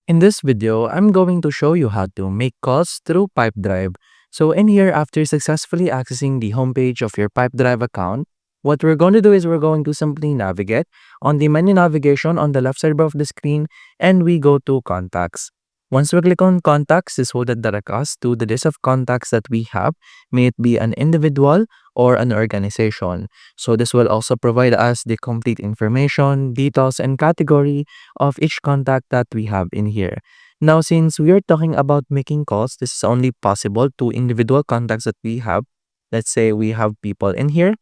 In this video, I'm going to show you how to make calls through Pipedrive. So in here, after successfully accessing the homepage of your Pipedrive account, what we're going to do is we're going to simply navigate on the menu navigation on the left side of the screen, and we go to Contacts. Once we click on Contacts, this will direct us to the list of contacts that we have, may it be an individual or an organization. So this will also provide us the complete information, details, and category of each contact that we have in here. Now, since we are talking about making calls, this is only possible to individual contacts that we have. Let's say we have people in here.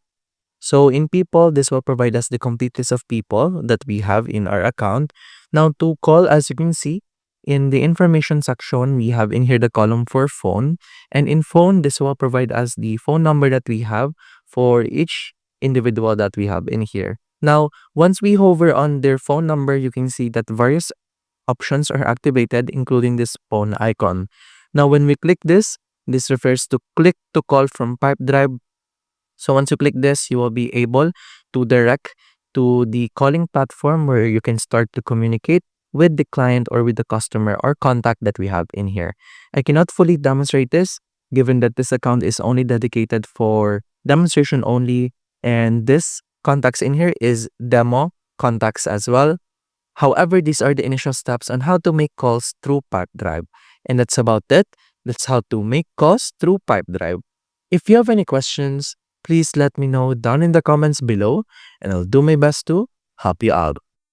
So in people, this will provide us the complete list of people that we have in our account. Now to call, as you can see, in the information section, we have in here the column for phone. And in phone, this will provide us the phone number that we have for each individual that we have in here. Now, once we hover on their phone number, you can see that various options are activated, including this phone icon. Now, when we click this refers to click to call from Pipedrive. So once you click this, you will be able to direct to the calling platform where you can start to communicate with the client or with the customer or contact that we have in here. I cannot fully demonstrate this given that this account is only dedicated for demonstration only, and this contacts in here is demo contacts as well. However, these are the initial steps on how to make calls through Pipedrive. And that's about it. That's how to make calls through Pipedrive. If you have any questions, please let me know down in the comments below, and I'll do my best to help you out.